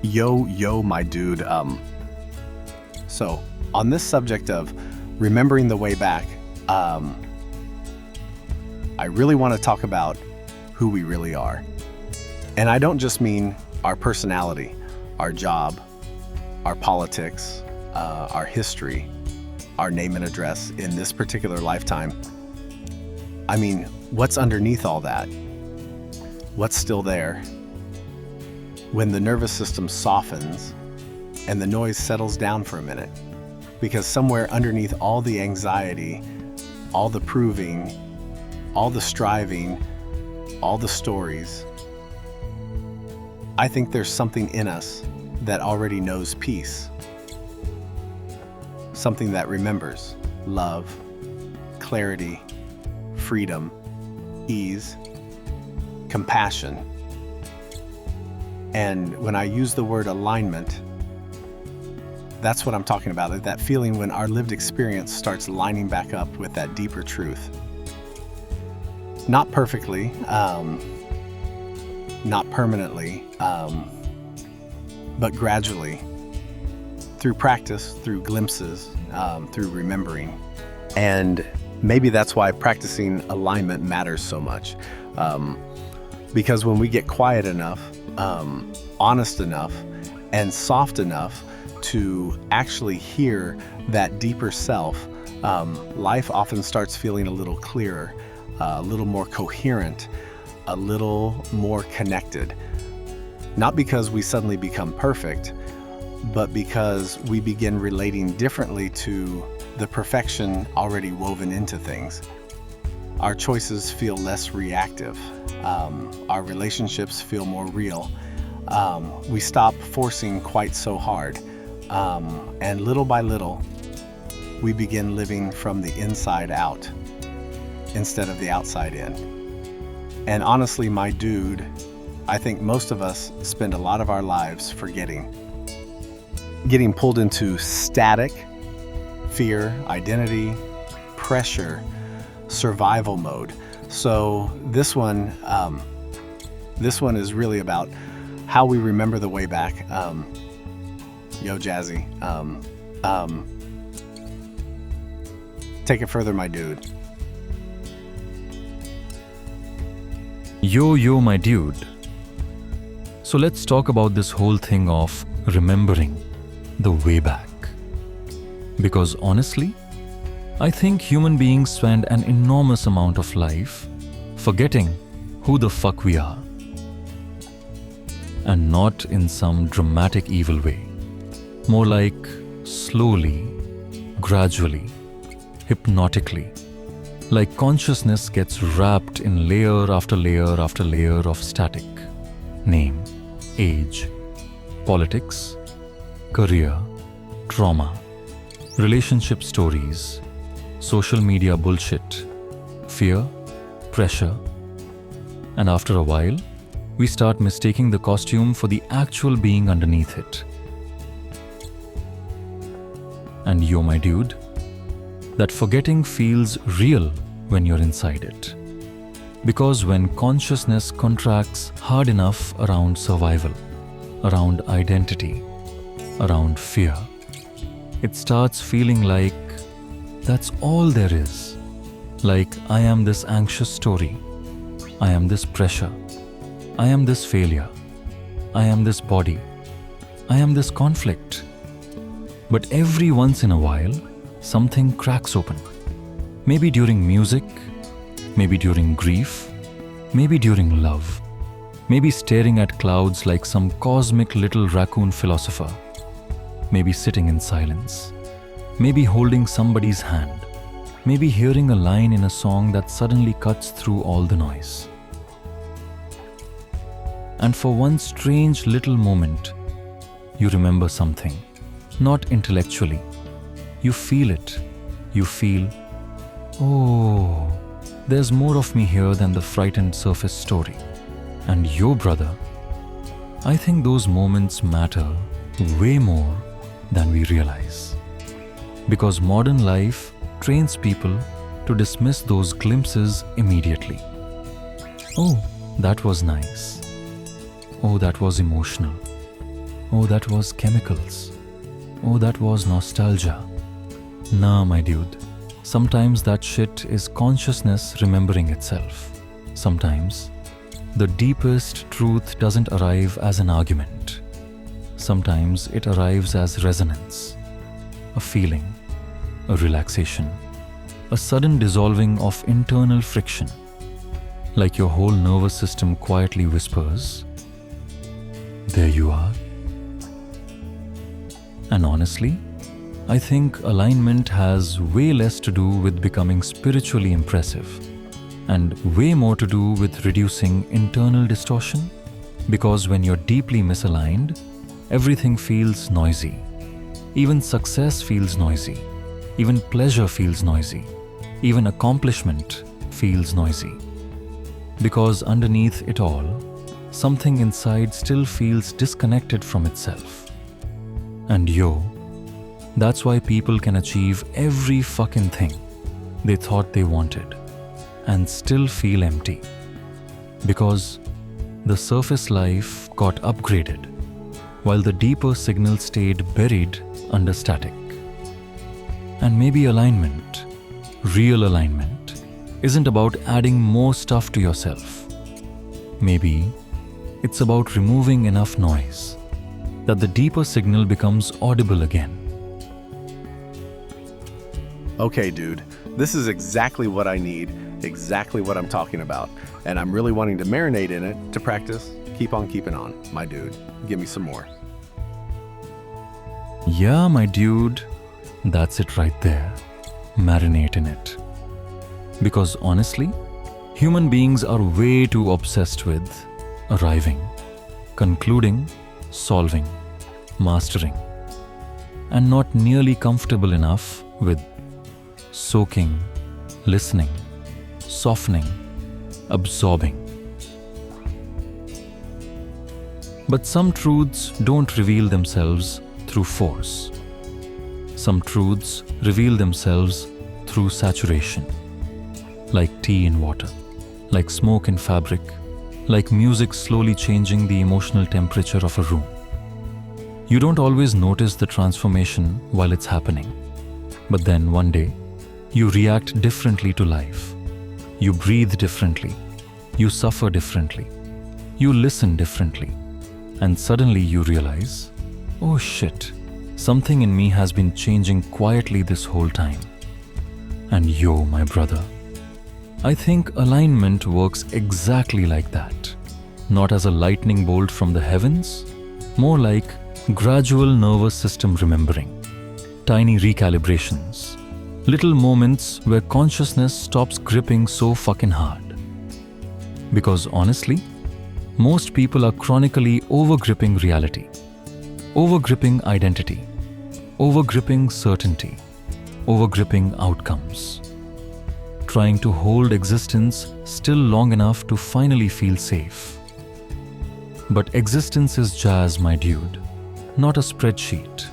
Yo, my dude. So on this subject of remembering the way back, I really want to talk about who we really are. And I don't just mean our personality, our job, our politics, our history, our name and address in this particular lifetime. I mean, what's underneath all that? What's still there? When the nervous system softens and the noise settles down for a minute, because somewhere underneath all the anxiety, all the proving, all the striving, all the stories, I think there's something in us that already knows peace. Something that remembers love, clarity, freedom, ease, compassion. And when I use the word alignment, that's what I'm talking about, that feeling when our lived experience starts lining back up with that deeper truth. Not perfectly, not permanently, but gradually, through practice, through glimpses, through remembering. And maybe that's why practicing alignment matters so much. Because when we get quiet enough, honest enough, and soft enough to actually hear that deeper self, life often starts feeling a little clearer, a little more coherent, a little more connected. Not because we suddenly become perfect, but because we begin relating differently to the perfection already woven into things. Our choices feel less reactive. Our relationships feel more real. We stop forcing quite so hard. And little by little, we begin living from the inside out instead of the outside in. And honestly, my dude, I think most of us spend a lot of our lives forgetting. Getting pulled into static, fear, identity, pressure, survival mode. So this one is really about how we remember the way back. Yo, Jazzy, take it further, my dude. Yo, my dude. So let's talk about this whole thing of remembering the way back. Because honestly, I think human beings spend an enormous amount of life forgetting who the fuck we are. And not in some dramatic evil way. More like slowly, gradually, hypnotically. Like consciousness gets wrapped in layer after layer after layer of static. Name, age, politics, career, trauma, relationship stories, social media bullshit, fear, pressure. And after a while, we start mistaking the costume for the actual being underneath it. And yo, my dude, that forgetting feels real when you're inside it. Because when consciousness contracts hard enough around survival, around identity, around fear, it starts feeling like that's all there is. Like I am this anxious story, I am this pressure, I am this failure, I am this body, I am this conflict. But every once in a while, something cracks open. Maybe during music, maybe during grief, maybe during love, maybe staring at clouds like some cosmic little raccoon philosopher, maybe sitting in silence, maybe holding somebody's hand, maybe hearing a line in a song that suddenly cuts through all the noise. And for one strange little moment, you remember something, not intellectually. You feel it. You feel, oh, there's more of me here than the frightened surface story. And yo, brother, I think those moments matter way more than we realize. Because modern life trains people to dismiss those glimpses immediately. Oh, that was nice. Oh, that was emotional. Oh, that was chemicals. Oh, that was nostalgia. Nah, my dude. Sometimes that shit is consciousness remembering itself. Sometimes the deepest truth doesn't arrive as an argument. Sometimes it arrives as resonance, a feeling, a relaxation, a sudden dissolving of internal friction, like your whole nervous system quietly whispers, "There you are." And honestly, I think alignment has way less to do with becoming spiritually impressive and way more to do with reducing internal distortion. Because when you're deeply misaligned, everything feels noisy. Even success feels noisy. Even pleasure feels noisy. Even accomplishment feels noisy. Because underneath it all, something inside still feels disconnected from itself. And that's why people can achieve every fucking thing they thought they wanted and still feel empty. Because the surface life got upgraded while the deeper signal stayed buried under static. And maybe alignment, real alignment, isn't about adding more stuff to yourself. Maybe it's about removing enough noise that the deeper signal becomes audible again. Okay, dude, this is exactly what I need, exactly what I'm talking about. And I'm really wanting to marinate in it to practice. Keep on keeping on, my dude. Give me some more. Yeah, my dude, that's it right there. Marinate in it. Because honestly, human beings are way too obsessed with arriving, concluding, solving, mastering, and not nearly comfortable enough with soaking, listening, softening, absorbing. But some truths don't reveal themselves through force. Some truths reveal themselves through saturation, like tea in water, like smoke in fabric, like music slowly changing the emotional temperature of a room. You don't always notice the transformation while it's happening, but then one day, you react differently to life. You breathe differently. You suffer differently. You listen differently. And suddenly you realize, oh shit, something in me has been changing quietly this whole time. And my brother, I think alignment works exactly like that. Not as a lightning bolt from the heavens, more like gradual nervous system remembering, tiny recalibrations, little moments where consciousness stops gripping so fucking hard. Because honestly, most people are chronically over-gripping reality, over-gripping identity, over-gripping certainty, over-gripping outcomes, trying to hold existence still long enough to finally feel safe. But existence is jazz, my dude, not a spreadsheet.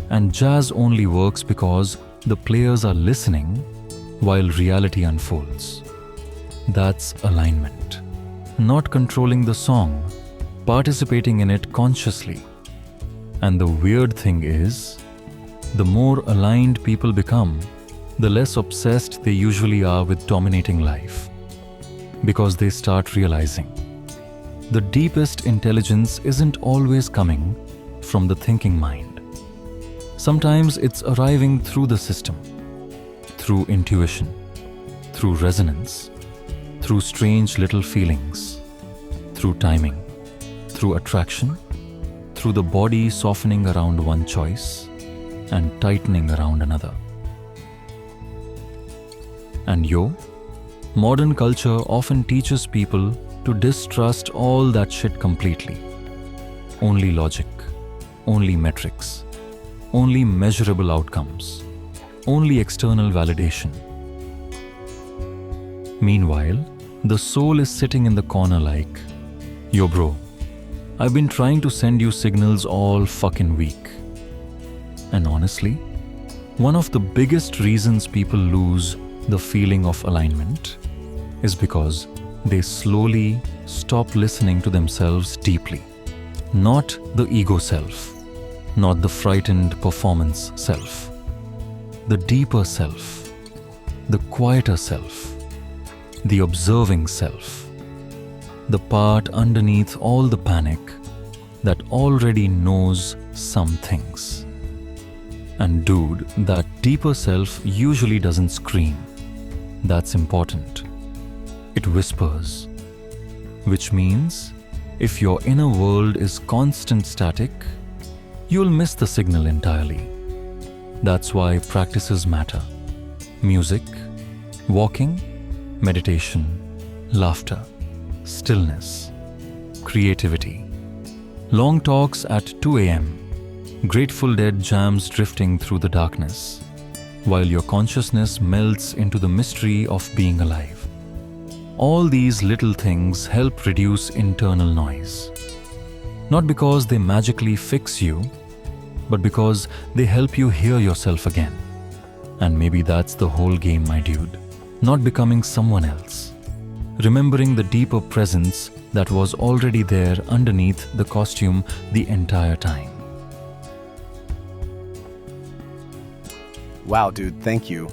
And jazz only works because the players are listening while reality unfolds. That's alignment. Not controlling the song, participating in it consciously. And the weird thing is, the more aligned people become, the less obsessed they usually are with dominating life. Because they start realizing the deepest intelligence isn't always coming from the thinking mind. Sometimes it's arriving through the system, through intuition, through resonance, through strange little feelings, through timing, through attraction, through the body softening around one choice and tightening around another. And modern culture often teaches people to distrust all that shit completely. Only logic, only metrics, only measurable outcomes, only external validation. Meanwhile, the soul is sitting in the corner like, yo bro, I've been trying to send you signals all fucking week. And honestly, one of the biggest reasons people lose the feeling of alignment is because they slowly stop listening to themselves deeply. Not the ego self, not the frightened performance self. The deeper self, the quieter self, the observing self, the part underneath all the panic that already knows some things. And dude, that deeper self usually doesn't scream. That's important. It whispers, which means if your inner world is constant static, you'll miss the signal entirely. That's why practices matter. Music, walking, meditation, laughter, stillness, creativity. Long talks at 2 a.m., Grateful Dead jams drifting through the darkness, while your consciousness melts into the mystery of being alive. All these little things help reduce internal noise. Not because they magically fix you, but because they help you hear yourself again. And maybe that's the whole game, my dude. Not becoming someone else. Remembering the deeper presence that was already there underneath the costume the entire time. Wow, dude, thank you.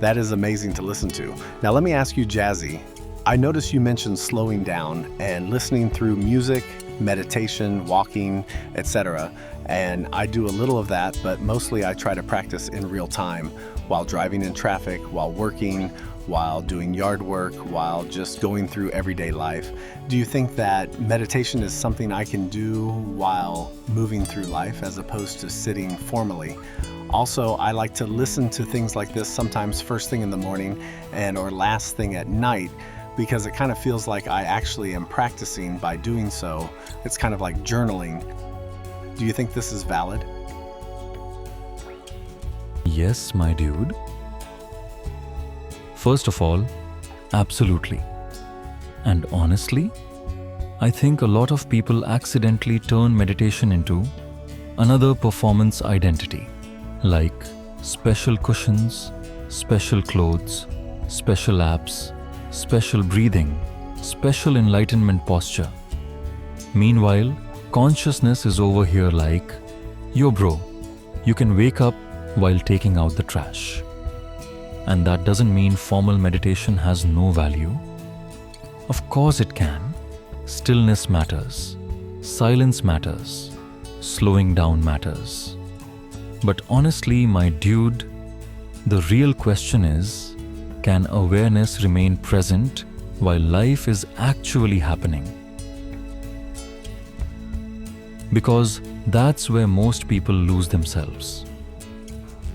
That is amazing to listen to. Now let me ask you, Jazzy. I noticed you mentioned slowing down and listening through music, meditation, walking, etc. And I do a little of that, but mostly I try to practice in real time while driving in traffic, while working, while doing yard work, while just going through everyday life. Do you think that meditation is something I can do while moving through life as opposed to sitting formally? Also, I like to listen to things like this sometimes first thing in the morning or last thing at night, because it kind of feels like I actually am practicing by doing so. It's kind of like journaling. Do you think this is valid? Yes, my dude. First of all, absolutely. And honestly, I think a lot of people accidentally turn meditation into another performance identity, like special cushions, special clothes, special apps, special breathing, special enlightenment posture. Meanwhile, consciousness is over here like, yo bro, you can wake up while taking out the trash. And that doesn't mean formal meditation has no value. Of course it can. Stillness matters. Silence matters. Slowing down matters. But honestly, my dude, the real question is, can awareness remain present while life is actually happening? Because that's where most people lose themselves.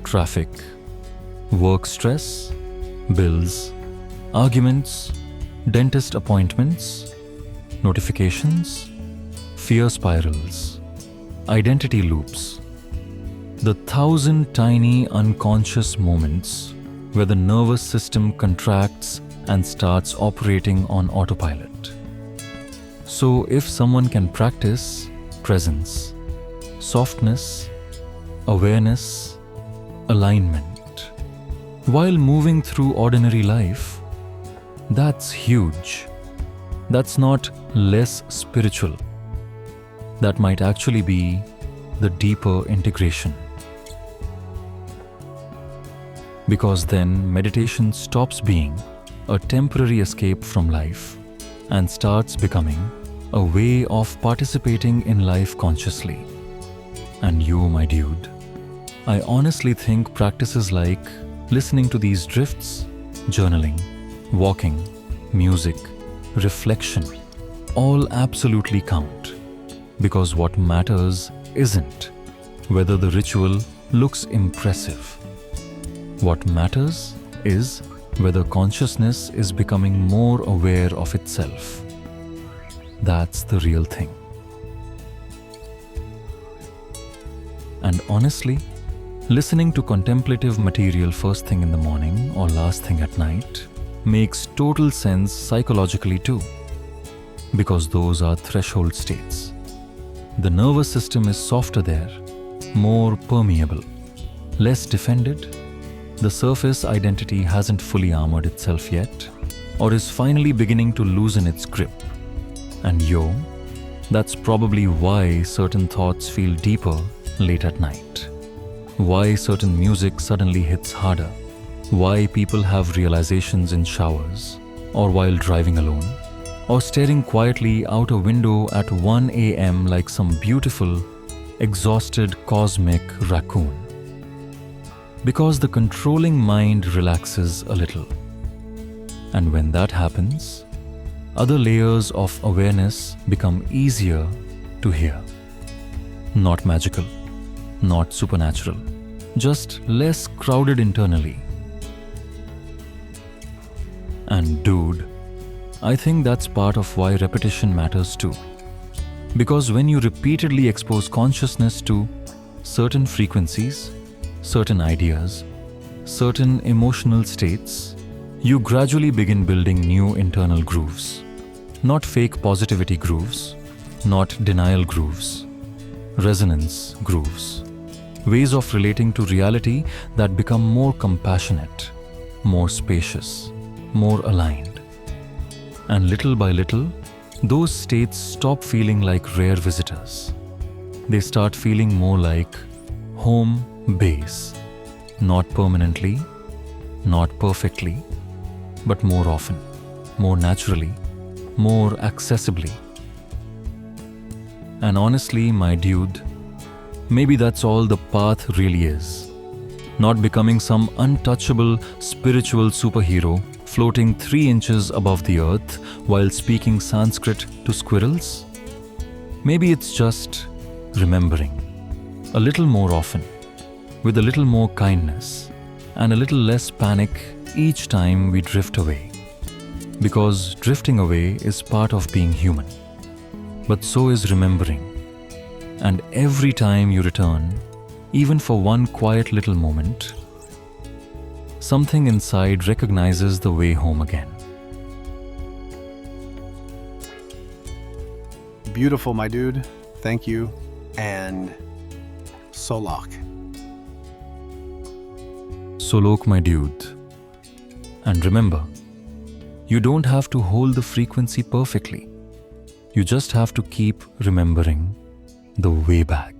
Traffic, work stress, bills, arguments, dentist appointments, notifications, fear spirals, identity loops. The 1,000 tiny unconscious moments where the nervous system contracts and starts operating on autopilot. So if someone can practice presence, softness, awareness, alignment, while moving through ordinary life, that's huge. That's not less spiritual. That might actually be the deeper integration. Because then meditation stops being a temporary escape from life and starts becoming a way of participating in life consciously. And you, my dude, I honestly think practices like listening to these drifts, journaling, walking, music, reflection, all absolutely count. Because what matters isn't whether the ritual looks impressive. What matters is whether consciousness is becoming more aware of itself. That's the real thing. And honestly, listening to contemplative material first thing in the morning or last thing at night makes total sense psychologically too, because those are threshold states. The nervous system is softer there, more permeable, less defended. The surface identity hasn't fully armored itself yet, or is finally beginning to loosen its grip. And That's probably why certain thoughts feel deeper late at night. Why certain music suddenly hits harder. Why people have realizations in showers, or while driving alone, or staring quietly out a window at 1 a.m. like some beautiful, exhausted cosmic raccoon. Because the controlling mind relaxes a little. And when that happens, other layers of awareness become easier to hear. Not magical, not supernatural, just less crowded internally. And dude, I think that's part of why repetition matters too. Because when you repeatedly expose consciousness to certain frequencies, certain ideas, certain emotional states, you gradually begin building new internal grooves. Not fake positivity grooves, not denial grooves, resonance grooves. Ways of relating to reality that become more compassionate, more spacious, more aligned. And little by little, those states stop feeling like rare visitors. They start feeling more like home base, not permanently, not perfectly, but more often, more naturally, more accessibly. And honestly, my dude, maybe that's all the path really is. Not becoming some untouchable spiritual superhero floating 3 inches above the earth while speaking Sanskrit to squirrels. Maybe it's just remembering a little more often, with a little more kindness and a little less panic each time we drift away. Because drifting away is part of being human. But so is remembering. And every time you return, even for one quiet little moment, something inside recognizes the way home again. Beautiful, my dude. Thank you. And Solok. Solok, my dude. And remember, you don't have to hold the frequency perfectly. You just have to keep remembering the way back.